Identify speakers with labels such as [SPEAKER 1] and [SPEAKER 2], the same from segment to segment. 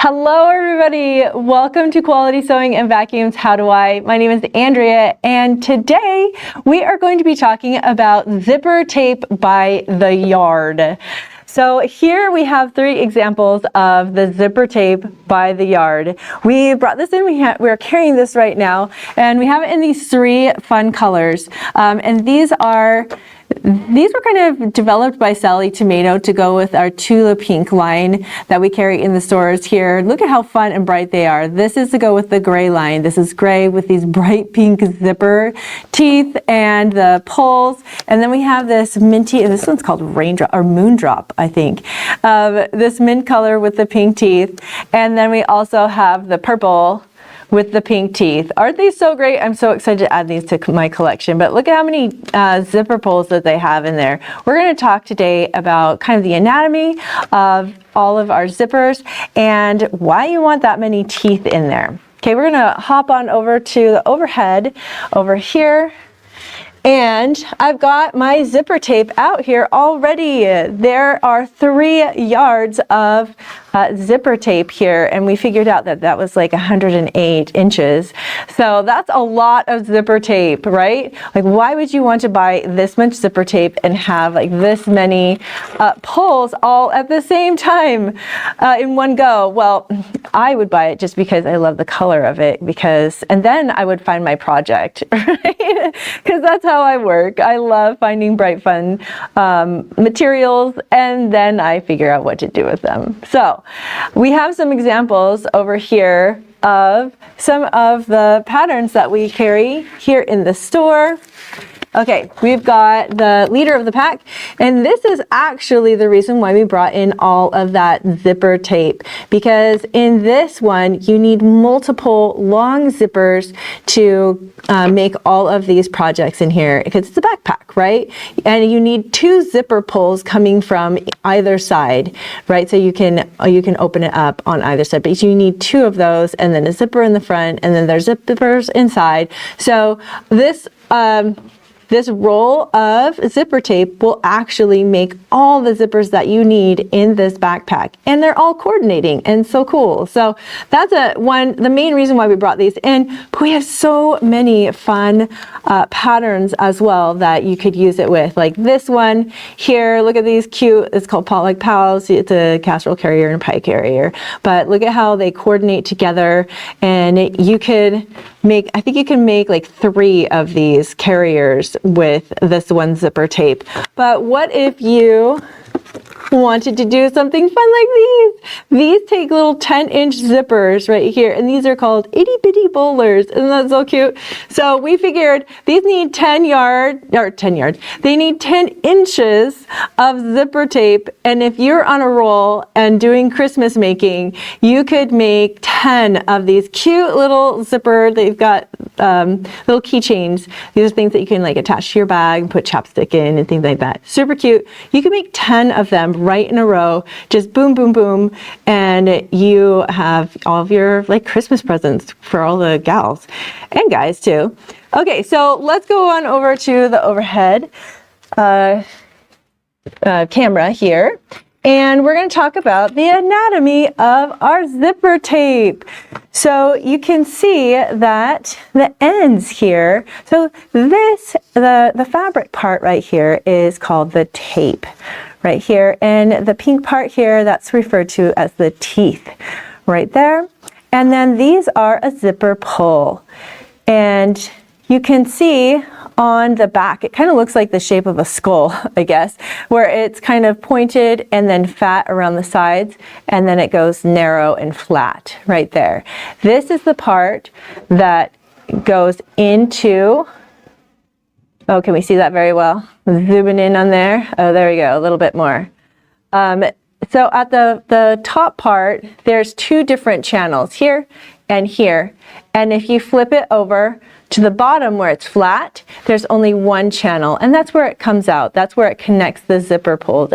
[SPEAKER 1] Hello everybody, welcome to Quality Sewing and Vacuums How Do I? My name is Andrea and today we are going to be talking about zipper tape by the yard. So here we have three examples of the zipper tape by the yard. We brought this in, we're carrying this right now, and we have it in these three fun colors. And these were kind of developed by Sally Tomato to go with our Tula Pink line that we carry in the stores here. Look at how fun and bright they are. This is to go with the gray line. This is gray with these bright pink zipper teeth and the pulls. And then we have this minty, this one's called Raindrop or Moondrop, I think. This mint color with the pink teeth. And then we also have the purple with the pink teeth. Aren't they so great? I'm so excited to add these to my collection. But look at how many zipper pulls that they have in there. We're going to talk today about kind of the anatomy of all of our zippers and why you want that many teeth in there. Okay, we're going to hop on over to the overhead over here. And I've got my zipper tape out here already. There are 3 yards of zipper tape here, and we figured out that that was like 108 inches. So that's a lot of zipper tape, right? Like, why would you want to buy this much zipper tape and have like this many pulls all at the same time in one go? Well, I would buy it just because I love the color of it, and then I would find my project, right? Because that's how I work. I love finding bright, fun materials, and then I figure out what to do with them. So we have some examples over here of some of the patterns that we carry here in the store. Okay, we've got the leader of the pack, and this is actually the reason why we brought in all of that zipper tape, because in this one you need multiple long zippers to make all of these projects in here, because it's a backpack, right? And you need 2 zipper pulls coming from either side, right? So you can open it up on either side, but you need 2 of those, and then a zipper in the front, and then there's zippers inside. So this roll of zipper tape will actually make all the zippers that you need in this backpack, and they're all coordinating and so cool. So that's the main reason why we brought these in. But we have so many fun patterns as well that you could use it with, like this one here. Look at these cute, it's called Potluck Pals. It's a casserole carrier and a pie carrier, but look at how they coordinate together. And you could make, I think you can make like 3 of these carriers with this one zipper tape. But what if you wanted to do something fun like these? These take little 10-inch zippers right here, and these are called itty bitty bowlers. Isn't that so cute? So we figured these need 10 yards. They need 10 inches of zipper tape, and if you're on a roll and doing Christmas making, you could make 10 of these cute little zipper. They've got little keychains. These are things that you can like attach to your bag and put chapstick in and things like that. Super cute. You can make 10 of them right in a row, just boom, boom, boom, and you have all of your like Christmas presents for all the gals and guys too. Okay, so let's go on over to the overhead camera here. And we're going to talk about the anatomy of our zipper tape. So you can see that the ends here, so this, the fabric part right here is called the tape right here. And the pink part here, that's referred to as the teeth right there. And then these are a zipper pull. And you can see on the back, it kind of looks like the shape of a skull, I guess, where it's kind of pointed and then fat around the sides, and then it goes narrow and flat right there. This is the part that goes into, oh, can we see that very well? Zooming in on there. Oh, there we go, a little bit more. So at the top part, there's 2 different channels, here and here. And if you flip it over to the bottom where it's flat, there's only 1 channel, and that's where it comes out. That's where it connects the zipper pulls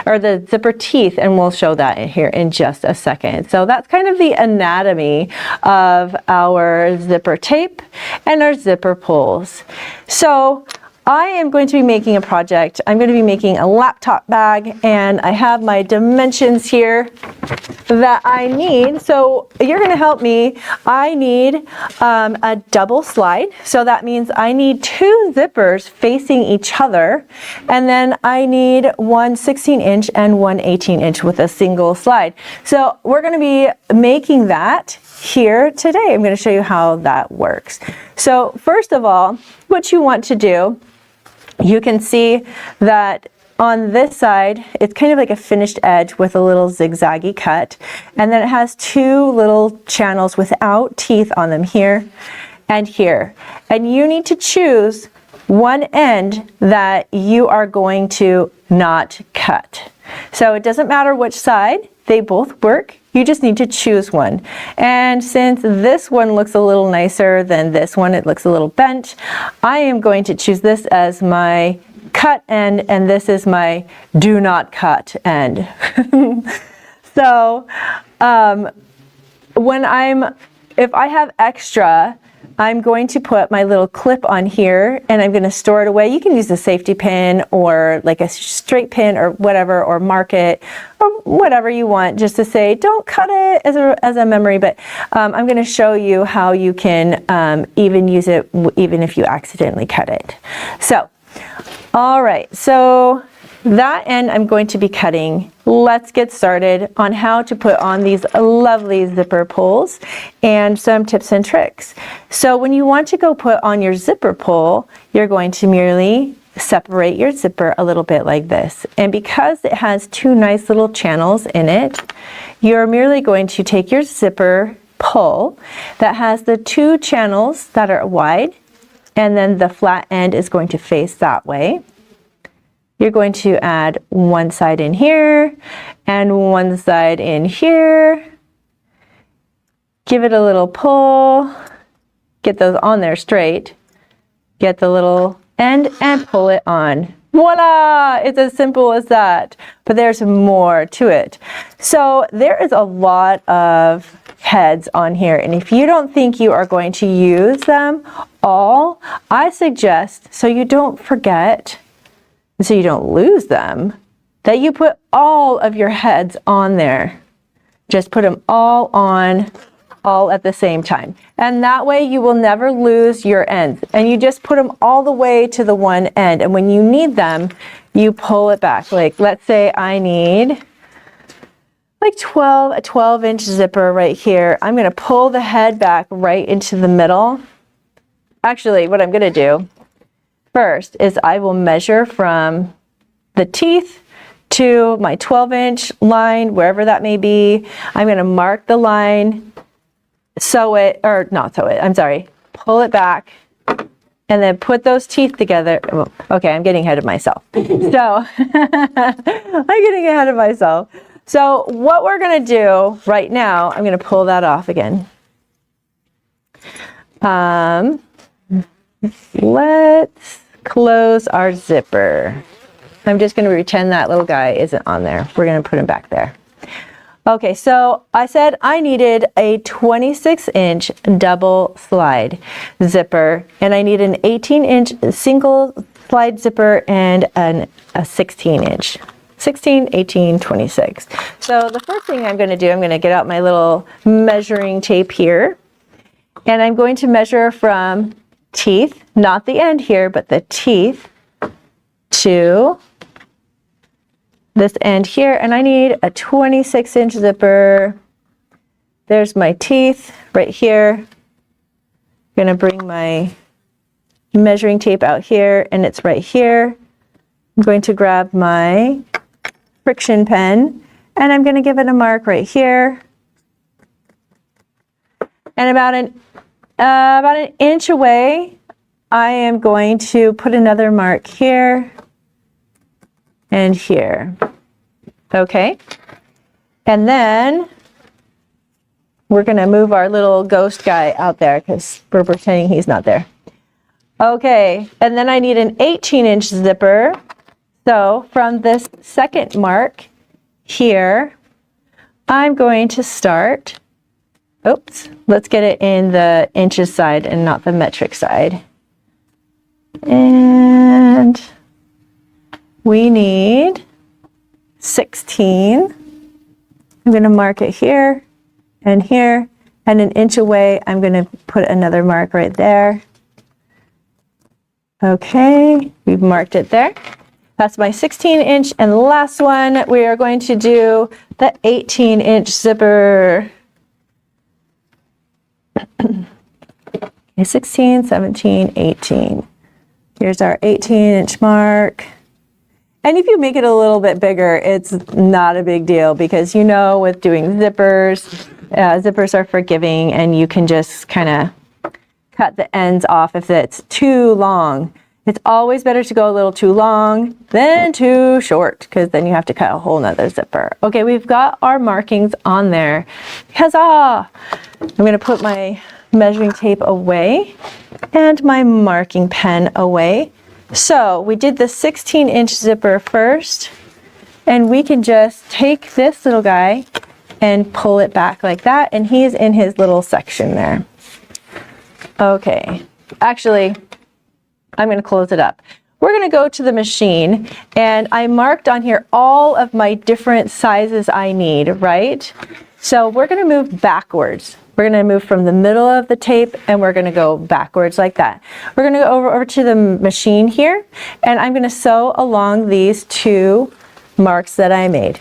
[SPEAKER 1] or the zipper teeth, and we'll show that in here in just a second. So that's kind of the anatomy of our zipper tape and our zipper pulls. So I am going to be making a project. I'm going to be making a laptop bag, and I have my dimensions here that I need. So you're going to help me. I need a double slide. So that means I need 2 zippers facing each other. And then I need one 16-inch and one 18-inch with a single slide. So we're going to be making that here today. I'm going to show you how that works. So first of all, what you want to do, you can see that on this side, it's kind of like a finished edge with a little zigzaggy cut. And then it has 2 little channels without teeth on them here and here. And you need to choose one end that you are going to not cut. So it doesn't matter which side, they both work. You just need to choose one. And since this one looks a little nicer than this one, it looks a little bent, I am going to choose this as my cut end, and this is my do not cut end. So if I have extra, I'm going to put my little clip on here and I'm going to store it away. You can use a safety pin or like a straight pin or whatever, or mark it or whatever you want, just to say don't cut it as a memory. But I'm going to show you how you can even use it even if you accidentally cut it. So all right, so that end I'm going to be cutting. Let's get started on how to put on these lovely zipper pulls and some tips and tricks. So when you want to go put on your zipper pull, you're going to merely separate your zipper a little bit like this. And because it has 2 nice little channels in it, you're merely going to take your zipper pull that has the 2 channels that are wide, and then the flat end is going to face that way. You're going to add one side in here and one side in here. Give it a little pull. Get those on there straight. Get the little end and pull it on. Voila! It's as simple as that. But there's more to it. So there is a lot of heads on here, and if you don't think you are going to use them all, I suggest, so you don't forget, so you don't lose them, that you put all of your heads on there. Just put them all on, all at the same time. And that way you will never lose your ends. And you just put them all the way to the one end. And when you need them, you pull it back. Like, let's say I need like a 12-inch zipper right here. I'm going to pull the head back right into the middle. Actually, what I'm going to do first is I will measure from the teeth to my 12-inch line, wherever that may be. I'm going to mark the line, sew it, or not sew it, I'm sorry, pull it back, and then put those teeth together. Okay, I'm getting ahead of myself. So I'm getting ahead of myself. So what we're going to do right now, I'm going to pull that off again. Let's close our zipper. I'm just going to pretend that little guy isn't on there. We're going to put him back there. Okay, so I said I needed a 26-inch double slide zipper, and I need an 18-inch single slide zipper and a 16-inch. 16, 18, 26. So the first thing I'm going to do, I'm going to get out my little measuring tape here, and I'm going to measure from teeth, not the end here, but the teeth, to this end here, and I need a 26-inch zipper. There's my teeth right here. I'm gonna bring my measuring tape out here, and it's right here. I'm going to grab my friction pen, and I'm gonna give it a mark right here. And about an inch away, I am going to put another mark here and here. Okay, and then we're gonna move our little ghost guy out there because we're pretending he's not there. Okay, and then I need an 18-inch zipper. So from this second mark here, I'm going to start, oops, let's get it in the inches side and not the metric side. And we need 16. I'm going to mark it here and here, and an inch away I'm going to put another mark right there. Okay, we've marked it there. That's my 16-inch, and the last one we are going to do the 18-inch zipper. Okay, 16, 17, 18. Here's our 18-inch mark. And if you make it a little bit bigger, it's not a big deal, because you know with doing zippers, zippers are forgiving, and you can just kind of cut the ends off if it's too long. It's always better to go a little too long than too short, because then you have to cut a whole nother zipper. Okay, we've got our markings on there. Huzzah! I'm going to put my measuring tape away and my marking pen away. So we did the 16-inch zipper first, and we can just take this little guy and pull it back like that, and he's in his little section there. Okay, actually, I'm going to close it up. We're going to go to the machine, and I marked on here all of my different sizes I need, right? So we're going to move backwards. We're going to move from the middle of the tape, and we're going to go backwards like that. We're going to go over to the machine here, and I'm going to sew along these two marks that I made.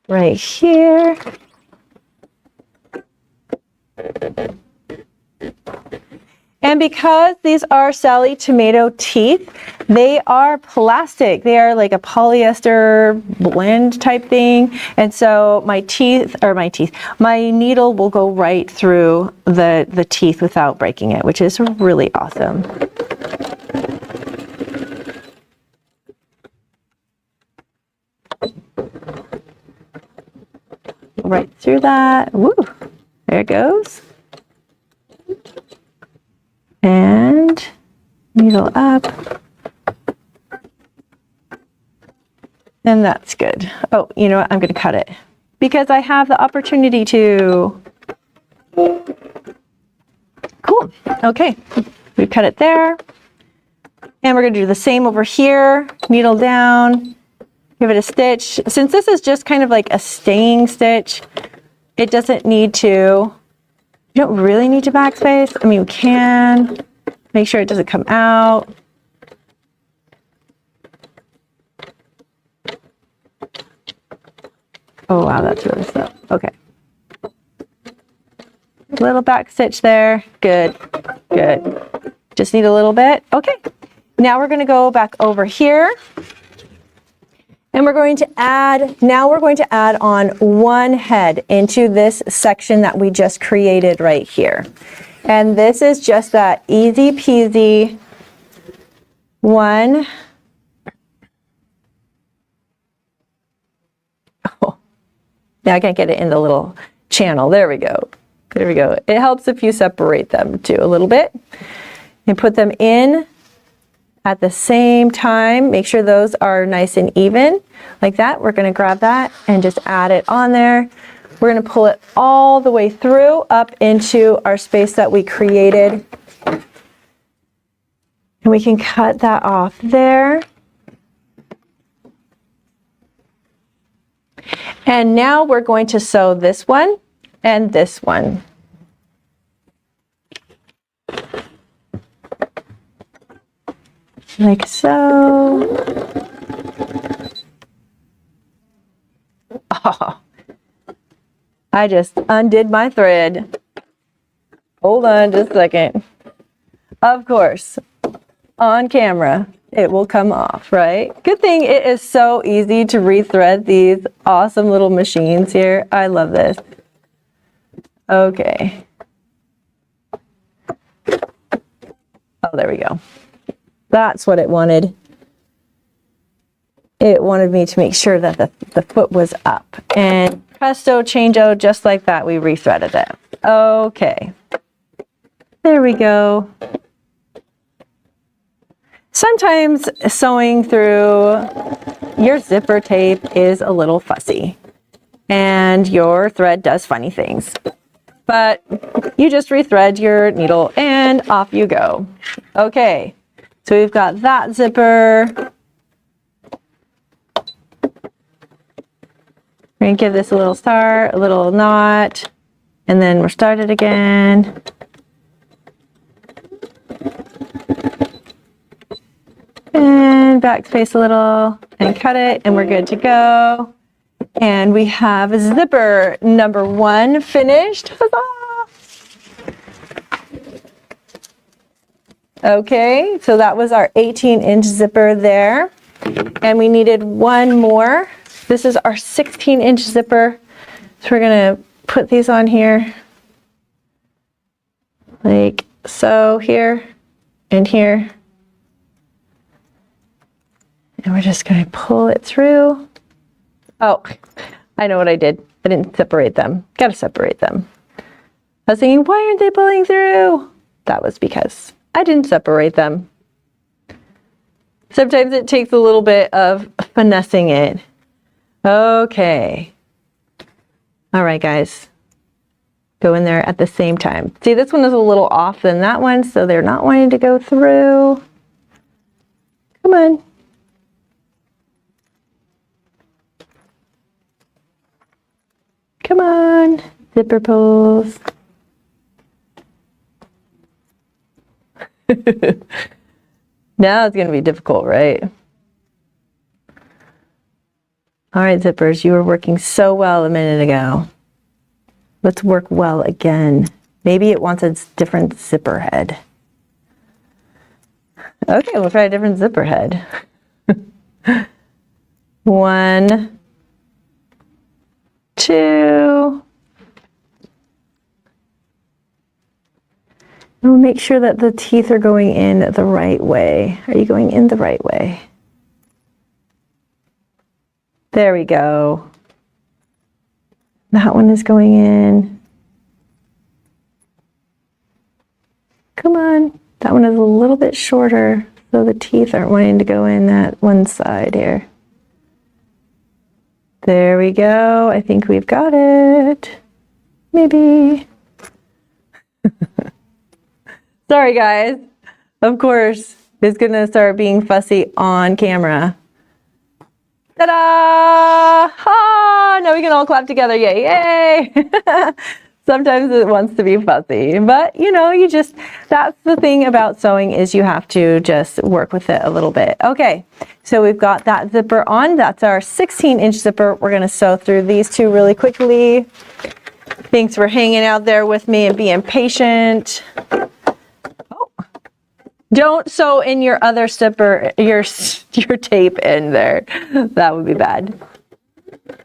[SPEAKER 1] Right here. And because these are Sally tomato teeth, they are plastic. They are like a polyester blend type thing. And so my needle will go right through the teeth without breaking it, which is really awesome. Right through that. Woo! There it goes. And needle up. And that's good. Oh, you know what? I'm going to cut it because I have the opportunity to. Cool. Okay. We cut it there. And we're going to do the same over here. Needle down. Give it a stitch. Since this is just kind of like a staying stitch, it doesn't need to. You don't really need to backspace. I mean, we can. Make sure it doesn't come out. Oh, wow, that's really slow. Okay. Little back stitch there. Good, good. Just need a little bit. Okay. Now we're going to go back over here. And we're going to add on one head into this section that we just created right here. And this is just that easy peasy one. Oh, now I can't get it in the little channel. There we go. There we go. It helps if you separate them too a little bit and put them in at the same time. Make sure those are nice and even like that. We're going to grab that and just add it on there. We're going to pull it all the way through up into our space that we created. And we can cut that off there. And now we're going to sew this one and this one. Like so. Oh, I just undid my thread. Hold on just a second. Of course, on camera, it will come off, right? Good thing it is so easy to rethread these awesome little machines here. I love this. Okay. Oh, there we go. That's what it wanted. It wanted me to make sure that the foot was up. And presto, changeo, just like that, we rethreaded it. Okay. There we go. Sometimes sewing through your zipper tape is a little fussy, and your thread does funny things. but you just rethread your needle and off you go. Okay, so we've got that zipper. We're gonna give this a little start, a little knot, and then we'll start it again. And backspace a little and cut it, and we're good to go. And we have zipper number 1 finished. Huzzah! Okay, so that was our 18-inch zipper there. And we needed one more. This is our 16-inch zipper. So we're gonna put these on here, like so, here and here. And we're just gonna pull it through. Oh, I know what I did. I didn't separate them. Gotta separate them. I was thinking, why aren't they pulling through? That was because I didn't separate them. Sometimes it takes a little bit of finessing it. Okay. All right, guys. Go in there at the same time. See, this one is a little off than that one, so they're not wanting to go through. Come on. Come on, zipper pulls. Now it's going to be difficult, right? All right, zippers, you were working so well a minute ago. Let's work well again. Maybe it wants a different zipper head. Okay, we'll try a different zipper head. 1, 2. And we'll make sure that the teeth are going in the right way. Are you going in the right way? There we go. That one is going in. Come on. That one is a little bit shorter, so the teeth aren't wanting to go in that one side here. There we go. I think we've got it. Maybe. Sorry, guys. Of course, it's going to start being fussy on camera. Ta-da! Ah, now we can all clap together. Yay, yay! Sometimes it wants to be fussy, but you know, that's the thing about sewing, is you have to just work with it a little bit. Okay, so we've got that zipper on. That's our 16-inch zipper. We're gonna sew through these two really quickly. Thanks for hanging out there with me and being patient. Oh. Don't sew in your other zipper, your tape in there. That would be bad. I'm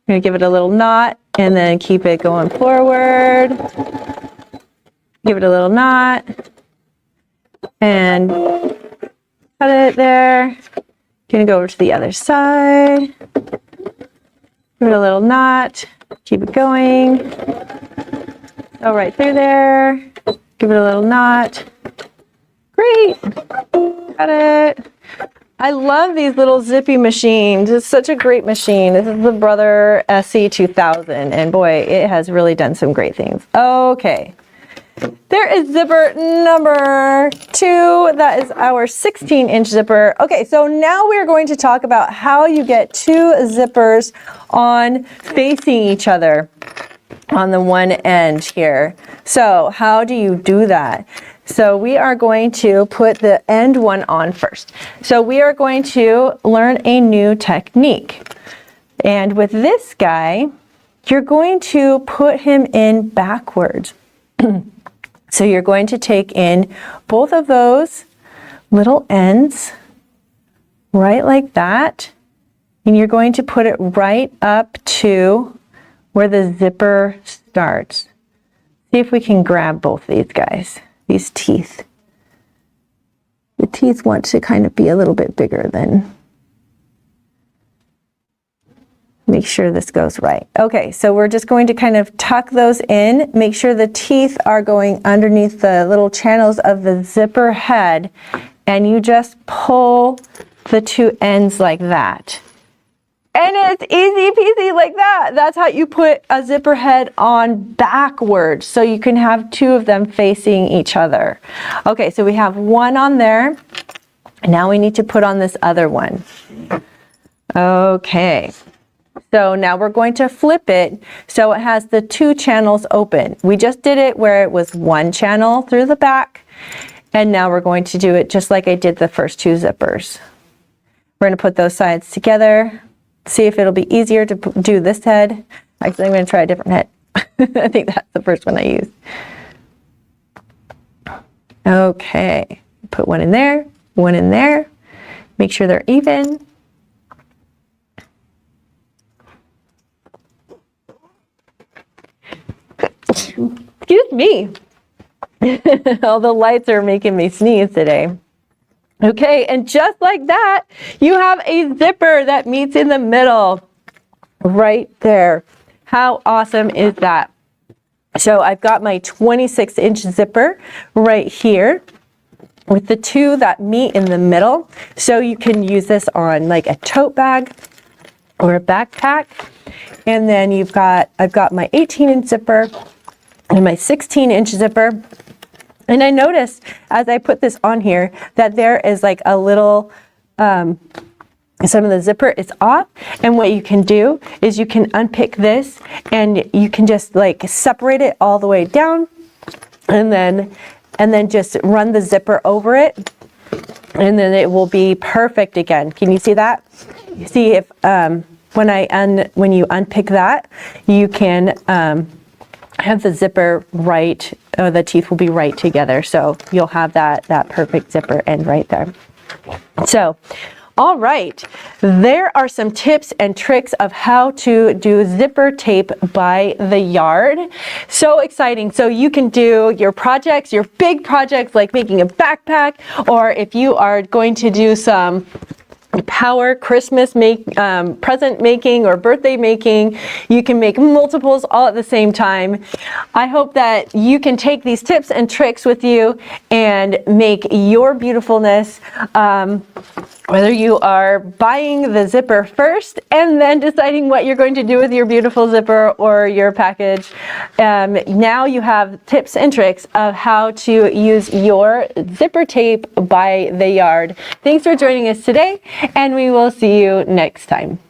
[SPEAKER 1] gonna give it a little knot and then keep it going forward. Give it a little knot and cut it there. Gonna go over to the other side. Give it a little knot. Keep it going. Go right through there. Give it a little knot. Great. Got it. I love these little zippy machines. It's such a great machine. This is the Brother SC2000, and boy, it has really done some great things. Okay. There is zipper number 2. That is our 16-inch zipper. Okay, so now we're going to talk about how you get 2 zippers on facing each other on the one end here. So how do you do that? So we are going to put the end one on first. So we are going to learn a new technique. And with this guy, you're going to put him in backwards. So you're going to take in both of those little ends, right like that. And you're going to put it right up to where the zipper starts. See if we can grab both these guys. These teeth. The teeth want to kind of be a little bit bigger than. Make sure this goes right. Okay, so we're just going to kind of tuck those in. Make sure the teeth are going underneath the little channels of the zipper head, and you just pull the 2 ends like that. And it's easy peasy like that. That's how you put a zipper head on backwards, so you can have two of them facing each other. Okay, so we have one on there. Now we need to put on this other one. Okay, so now we're going to flip it so it has the two channels open. We just did it where it was one channel through the back, and now we're going to do it just like I did the first two zippers. We're going to put those sides together. See if it'll be easier to do this head. Actually, I'm going to try a different head. I think that's the first one I used. Okay, put one in there, one in there. Make sure they're even. Excuse me. All the lights are making me sneeze today. Okay, and just like that, you have a zipper that meets in the middle right there. How awesome is that? So I've got my 26-inch zipper right here with the two that meet in the middle. So you can use this on like a tote bag or a backpack. And then I've got my 18-inch zipper and my 16-inch zipper. And I noticed as I put this on here that there is like a little, some of the zipper is off. And what you can do is you can unpick this and you can just like separate it all the way down and then just run the zipper over it. And then it will be perfect again. Can you see that? You see if, when you unpick that, you can, have the zipper right, the teeth will be right together. So you'll have that perfect zipper end right there. So, all right, there are some tips and tricks of how to do zipper tape by the yard. So exciting. So you can do your projects, your big projects like making a backpack, or if you are going to do some power Christmas present making or birthday making, you can make multiples all at the same time. I hope that you can take these tips and tricks with you and make your beautifulness, whether you are buying the zipper first and then deciding what you're going to do with your beautiful zipper or your package. Now you have tips and tricks of how to use your zipper tape by the yard. Thanks for joining us today, and we will see you next time.